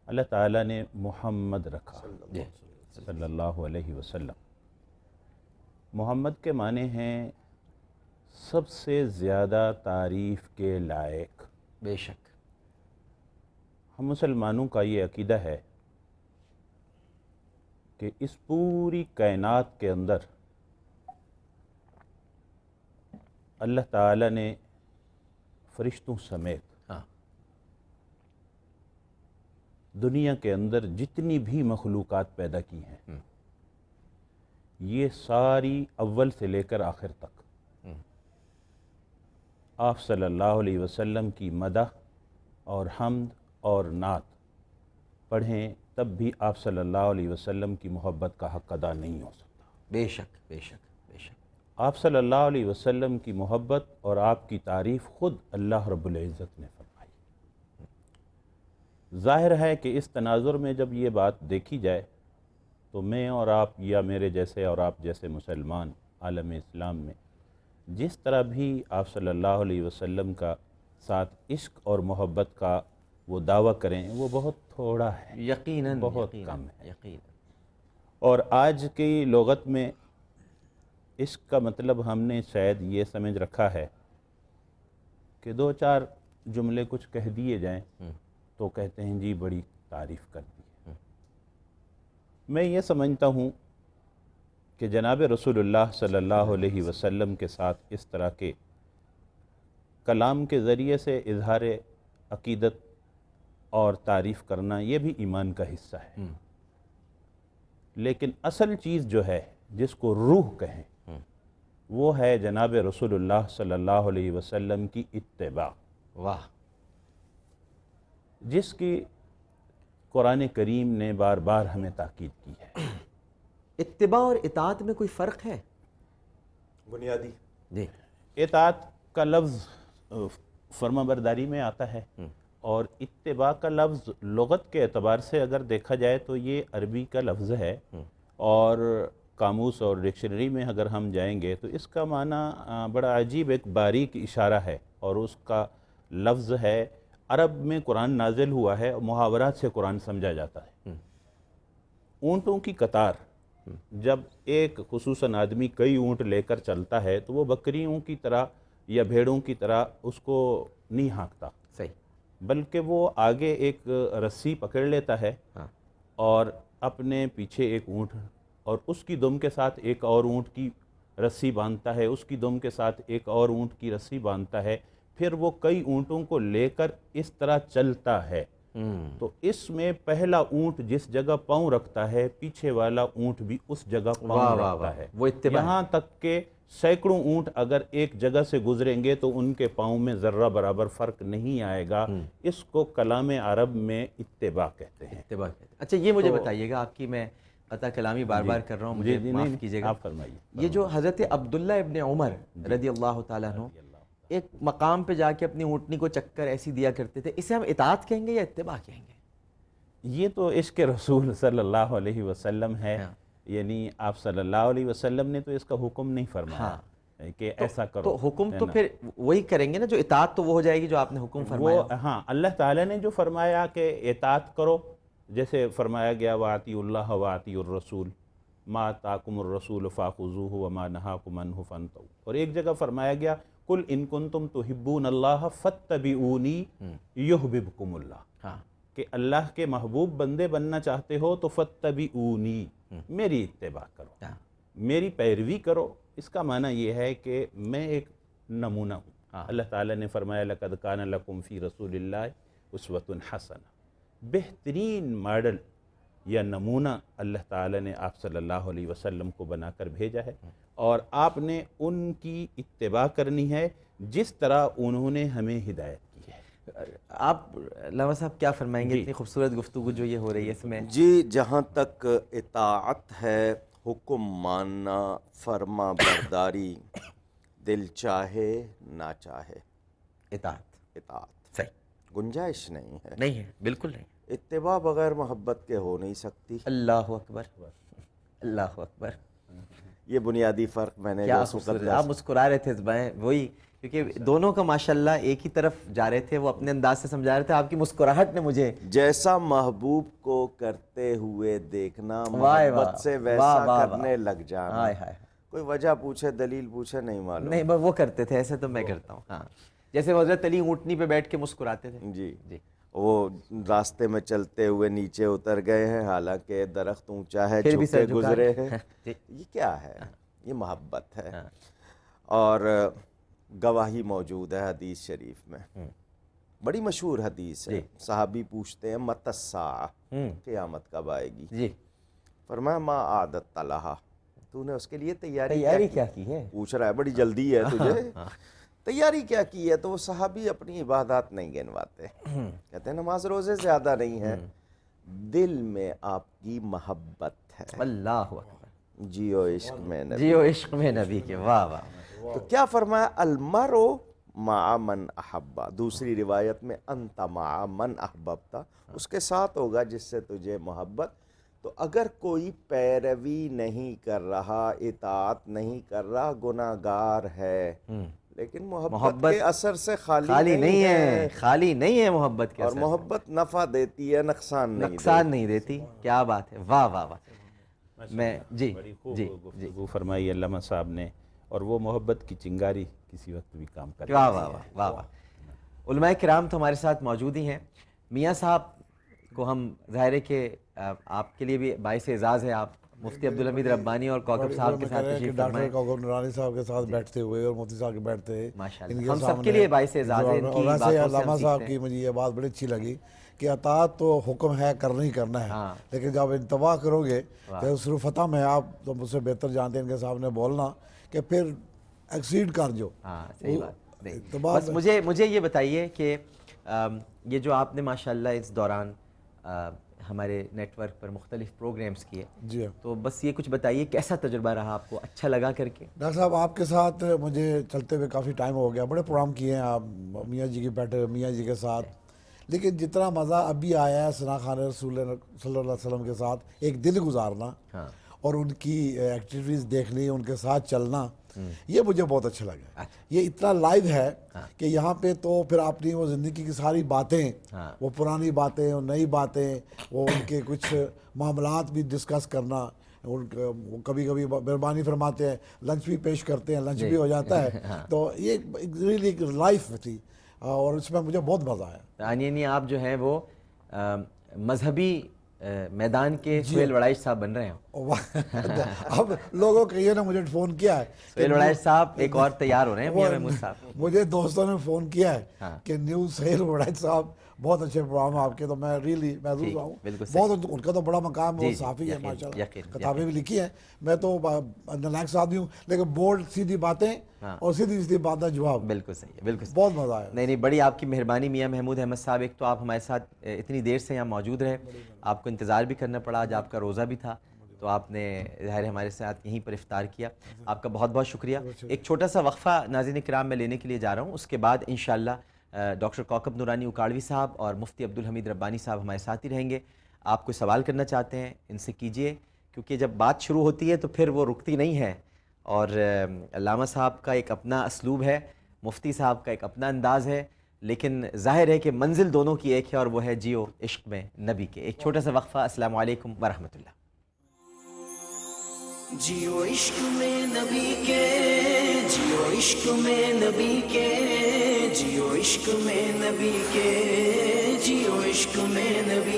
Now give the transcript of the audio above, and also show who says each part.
Speaker 1: اللہ تعالیٰ نے محمد رکھا صلی اللہ علیہ وسلم۔ محمد کے معنی ہیں سب سے زیادہ تعریف کے لائق۔
Speaker 2: بے شک۔
Speaker 1: ہم مسلمانوں کا یہ عقیدہ ہے کہ اس پوری کائنات کے اندر اللہ تعالیٰ نے فرشتوں سمیت دنیا کے اندر جتنی بھی مخلوقات پیدا کی ہیں یہ ساری اول سے لے کر آخر تک آپ صلی اللہ علیہ وسلم کی مدح اور حمد اور نعت پڑھیں تب بھی آپ صلی اللہ علیہ وسلم کی محبت کا حق ادا نہیں ہو سکتا۔
Speaker 2: بے شک بے شک بے شک۔
Speaker 1: آپ صلی اللہ علیہ وسلم کی محبت اور آپ کی تعریف خود اللہ رب العزت نے فرمائی۔ ظاہر ہے کہ اس تناظر میں جب یہ بات دیکھی جائے تو میں اور آپ یا میرے جیسے اور آپ جیسے مسلمان عالم اسلام میں جس طرح بھی آپ صلی اللہ علیہ وسلم کا ساتھ عشق اور محبت کا وہ دعویٰ کریں وہ بہت تھوڑا ہے،
Speaker 2: یقیناً
Speaker 1: بہت کم ہے۔
Speaker 2: یقیناً۔
Speaker 1: اور آج کی لغت میں عشق کا مطلب ہم نے شاید یہ سمجھ رکھا ہے کہ دو چار جملے کچھ کہہ دیے جائیں تو کہتے ہیں جی بڑی تعریف کر دی۔ میں یہ سمجھتا ہوں کہ جناب رسول اللہ صلی اللہ علیہ وسلم کے ساتھ اس طرح کے کلام کے ذریعے سے اظہار عقیدت اور تعریف کرنا یہ بھی ایمان کا حصہ ہے، لیکن اصل چیز جو ہے جس کو روح کہیں وہ ہے جناب رسول اللہ صلی اللہ علیہ وسلم کی اتباع،
Speaker 2: واہ،
Speaker 1: جس کی قرآن کریم نے بار بار ہمیں تاکید کی ہے۔
Speaker 2: اتباع اور اطاعت میں کوئی فرق ہے؟
Speaker 3: بنیادی
Speaker 2: جی۔
Speaker 1: اطاعت کا لفظ فرما برداری میں آتا ہے اور اتباع کا لفظ لغت کے اعتبار سے اگر دیکھا جائے تو یہ عربی کا لفظ ہے، اور قاموس اور ڈکشنری میں اگر ہم جائیں گے تو اس کا معنی بڑا عجیب ایک باریک اشارہ ہے، اور اس کا لفظ ہے عرب میں قرآن نازل ہوا ہے اور محاورات سے قرآن سمجھا جاتا ہے۔ اونٹوں کی قطار، جب ایک خصوصاً آدمی کئی اونٹ لے کر چلتا ہے تو وہ بکریوں کی طرح یا بھیڑوں کی طرح اس کو نہیں ہانکتا،
Speaker 2: صحیح،
Speaker 1: بلکہ وہ آگے ایک رسی پکڑ لیتا ہے اور اپنے پیچھے ایک اونٹ، اور اس کی دم کے ساتھ ایک اور اونٹ کی رسی باندھتا ہے، اس کی دم کے ساتھ ایک اور اونٹ کی رسی باندھتا ہے، پھر وہ کئی اونٹوں کو لے کر اس طرح چلتا ہے۔ تو اس میں پہلا اونٹ جس جگہ پاؤں رکھتا ہے پیچھے والا اونٹ بھی اس جگہ پاؤں رکھتا ہے،
Speaker 2: وہ اتباع
Speaker 1: یہاں تک کہ سینکڑوں اونٹ اگر ایک جگہ سے گزریں گے تو ان کے پاؤں میں ذرہ برابر فرق نہیں آئے گا۔ اس کو کلام عرب میں اتباع کہتے ہیں۔
Speaker 2: اتباع کہتے ہیں۔ اچھا، یہ مجھے بتائیے گا، آپ کی میں قطع کلامی بار بار کر رہا ہوں، مجھے معاف کیجیے گا،
Speaker 1: آپ فرمائیے۔
Speaker 2: یہ جو حضرت عبداللہ ابن عمر رضی اللہ تعالیٰ عنہ ایک مقام پہ جا کے اپنی اونٹنی کو چکر ایسی دیا کرتے تھے، اسے ہم اطاعت کہیں گے یا اتباع کہیں گے؟
Speaker 1: یہ تو عشق رسول صلی اللہ علیہ وسلم ہے، یعنی آپ صلی اللہ علیہ وسلم نے تو اس کا حکم نہیں فرمایا کہ ایسا کرو،
Speaker 2: تو حکم تو پھر وہی کریں گے نا، جو اطاعت تو وہ ہو جائے گی جو آپ نے حکم فرمایا۔
Speaker 1: ہاں، اللہ تعالیٰ نے جو فرمایا کہ اطاعت کرو، جیسے فرمایا گیا وَأَطِیعُوا اللَّهَ وَأَطِیعُوا الرَّسُولَ مَا آتَاکُمُ الرَّسُولُ فَخُذُوهُ وَمَا نَهَاکُمْ عَنْهُ فَانْتَهُوا، اور ایک جگہ فرمایا گیا قُلْ إِن كُنتُمْ تُحِبُّونَ اللَّهَ فَاتَّبِعُونِی یُحْبِبْکُمُ اللَّهُ، کہ اللہ کے محبوب بندے بننا چاہتے ہو تو فَاتَّبِعُونِی، میری اتباع کرو، میری پیروی کرو۔ اس کا معنی یہ ہے کہ میں ایک نمونہ ہوں۔ اللہ تعالیٰ نے فرمایا لَقَدْ كَانَ لَكُمْ فِي رَسُولِ اللَّهِ أُسْوَةٌ حَسَنَةٌ، بہترین ماڈل یا نمونہ اللہ تعالیٰ نے آپ صلی اللہ علیہ وسلم کو بنا کر بھیجا ہے، اور آپ نے ان کی اتباع کرنی ہے جس طرح انہوں نے ہمیں ہدایت کی ہے۔
Speaker 2: آپ علامہ صاحب کیا فرمائیں گے اتنی خوبصورت گفتگو جو یہ ہو رہی ہے اس میں؟
Speaker 3: جی، جہاں تک اطاعت ہے، حکم ماننا، فرما برداری، دل چاہے نہ چاہے، اطاعت
Speaker 2: صحیح،
Speaker 3: گنجائش نہیں ہے،
Speaker 2: نہیں ہے، بالکل نہیں۔
Speaker 3: اتباع بغیر محبت کے ہو نہیں سکتی۔
Speaker 2: اللہ اکبر، اللہ اکبر،
Speaker 3: یہ بنیادی فرق میں نے
Speaker 2: کیا خوبصورت، آپ مسکرا رہے تھے زبائیں وہی، کیونکہ دونوں کا ماشاءاللہ ایک ہی طرف جا رہے تھے, وہ اپنے انداز سے سمجھا رہے تھے. آپ کی مسکراہٹ نے مجھے
Speaker 3: جیسا محبوب کو کرتے ہوئے دیکھنا
Speaker 2: واہ
Speaker 3: محبت سے ویسا کرنے لگ جانا. کوئی وجہ پوچھے, دلیل پوچھے, نہیں معلوم.
Speaker 2: نہیں بس وہ کرتے تھے, ایسے تو میں کرتا ہوں. ہاں جیسے حضرت علی اونٹنی پہ بیٹھ کے مسکراتے تھے.
Speaker 3: جی
Speaker 2: جی
Speaker 3: وہ راستے میں چلتے ہوئے نیچے اتر گئے ہیں, حالانکہ درخت اونچا ہے,
Speaker 2: پھر بھی
Speaker 3: جھک
Speaker 2: سر
Speaker 3: کے
Speaker 2: جھکا
Speaker 3: گزرے
Speaker 2: رہے.
Speaker 3: ہیں.
Speaker 2: جی.
Speaker 3: یہ کیا ہے؟ یہ محبت ہے. اور گواہی موجود ہے حدیث شریف میں, بڑی مشہور حدیث ہے. صحابی پوچھتے ہیں متی الساعہ, قیامت کب آئے گی؟
Speaker 2: جی.
Speaker 3: فرمایا ما اعددت لہا, تو نے اس کے لیے تیاری
Speaker 2: کیا کی ہے؟
Speaker 3: پوچھ رہا ہے, بڑی جلدی ہے تجھے, تیاری کیا کی ہے؟ تو وہ صحابی اپنی عبادات نہیں گنواتے, کہتے ہیں نماز روزے زیادہ نہیں ہے, دل میں آپ کی محبت ہے.
Speaker 2: اللہ اکبر.
Speaker 3: جیو عشق میں نبی,
Speaker 2: جیو عشق میں نبی کے. واہ واہ.
Speaker 3: تو کیا فرمایا؟ المرء مع من احبا, دوسری روایت میں انت مع من احببتا, اس کے ساتھ ہوگا جس سے تجھے محبت. تو اگر کوئی پیروی نہیں کر رہا, اطاعت نہیں کر رہا, گناہگار ہے, لیکن محبت کے اثر سے خالی نہیں ہے.
Speaker 2: خالی نہیں ہے محبت کے
Speaker 3: اور
Speaker 2: اثر.
Speaker 3: محبت نفع دیتی ہے, نقصان
Speaker 2: نہیں دیتی. کیا بات ہے, واہ واہ واہ. میں جی
Speaker 1: بڑی خوب گفتگو فرمائی علامہ صاحب نے, اور وہ محبت کی چنگاری کسی وقت بھی کام کرتی ہے.
Speaker 2: واہ واہ واہ واہ. علماء کرام تو ہمارے ساتھ موجود ہی ہیں. میاں صاحب کو ہم ظاہر ہے کہ آپ کے لیے بھی باعث اعزاز ہے, آپ مفتی عبدالحمید ربانی اور کوکب صاحب کے ساتھ تشریف فرمائے.
Speaker 4: ڈاکٹر کوکب نورانی صاحب کے ساتھ بیٹھتے ہوئے اور مفتی صاحب کے بیٹھتے,
Speaker 2: ماشاءاللہ ہم سب کے لیے باعث اعزاز ہے. ان کی
Speaker 4: ویسے
Speaker 2: باتوں سے
Speaker 4: علامہ
Speaker 2: ہم
Speaker 4: صاحب
Speaker 2: سیکھتے
Speaker 4: کی
Speaker 2: ہیں.
Speaker 4: مجھے یہ بات بڑی اچھی لگی کہ اطاعت تو حکم ہے, کرنا ہی کرنا ہے, لیکن جب انتباہ کرو گے تو صرف فتح میں, آپ تو مجھ سے بہتر جانتے ہیں ان کے سامنے بولنا, کہ پھر ایکسیڈ کر جو.
Speaker 2: ہاں صحیح بات. بس مجھے یہ بتائیے کہ یہ جو آپ نے ماشاءاللہ اس دوران ہمارے نیٹ ورک پر مختلف پروگرامز کیے,
Speaker 4: جی
Speaker 2: تو بس یہ کچھ بتائیے کیسا تجربہ رہا آپ کو, اچھا لگا کر کے؟
Speaker 4: ڈاکٹر صاحب آپ کے ساتھ مجھے چلتے ہوئے کافی ٹائم ہو گیا, بڑے پروگرام کیے ہیں آپ میاں جی کے بیٹھے میاں جی کے ساتھ, لیکن جتنا مزہ ابھی آیا ہے ثنا خان رسول صلی اللہ علیہ وسلم کے ساتھ ایک دن گزارنا اور ان کی ایکٹیویٹیز دیکھنی, ان کے ساتھ چلنا, یہ مجھے بہت اچھا لگا. یہ اتنا لائیو ہے کہ یہاں پہ تو پھر اپنی وہ زندگی کی ساری باتیں, وہ پرانی باتیں, وہ نئی باتیں, وہ ان کے کچھ معاملات بھی ڈسکس کرنا. کبھی کبھی مہربانی فرماتے ہیں, لنچ بھی پیش کرتے ہیں, لنچ بھی ہو جاتا ہے. تو یہ ریئلی ایک لائف تھی اور اس میں مجھے بہت مزہ آیا.
Speaker 2: یعنی آپ جو ہیں وہ مذہبی میدان کے سہیل وڑائش صاحب بن رہے ہیں.
Speaker 4: اب لوگوں کہیے نا, مجھے فون کیا ہے
Speaker 2: سہیل وڑائش صاحب ایک اور تیار ہو رہے ہیں میاں محمود صاحب.
Speaker 4: مجھے دوستوں نے فون کیا ہے کہ نیو سہیل وڑائش صاحب بہت اچھے پروگرام آپ کے, تو میں ریئلی محظوظ ہوں. بہت ان کا تو بڑا مقام ہے, وہ صحافی ہے ماشاءاللہ, کتابیں بھی لکھی ہیں. میں تو نالائق آدمی ہوں, لیکن بولڈ سیدھی باتیں اور سیدھی سیدھی باتیں جواب.
Speaker 2: بالکل صحیح ہے, بالکل
Speaker 4: بہت مزہ آیا.
Speaker 2: نہیں بڑی آپ کی مہربانی میاں محمود احمد صاحب. ایک تو آپ ہمارے ساتھ اتنی دیر سے یہاں موجود رہے, آپ کو انتظار بھی کرنا پڑا, آج آپ کا روزہ بھی تھا, تو آپ نے ظاہر ہمارے ساتھ یہیں پر افطار کیا. آپ کا بہت بہت شکریہ. ایک چھوٹا سا وقفہ ناظرین کرام میں لینے کے لیے جا رہا ہوں, اس کے بعد انشاءاللہ ڈاکٹر کوکب نورانی اکاڑوی صاحب اور مفتی عبدالحمید ربانی صاحب ہمارے ساتھ ہی رہیں گے. آپ کوئی سوال کرنا چاہتے ہیں ان سے کیجئے, کیونکہ جب بات شروع ہوتی ہے تو پھر وہ رکتی نہیں ہے. اور علامہ صاحب کا ایک اپنا اسلوب ہے, مفتی صاحب کا ایک اپنا انداز ہے, لیکن ظاہر ہے کہ منزل دونوں کی ایک ہے, اور وہ ہے جیو عشق میں نبی کے. ایک چھوٹا سا وقفہ. السلام علیکم ورحمۃ اللہ.
Speaker 5: جیو عشق میں نبی کے, جیو عشق میں نبی کے, جیو عشق میں نبی کے, جیو عشق میں نبی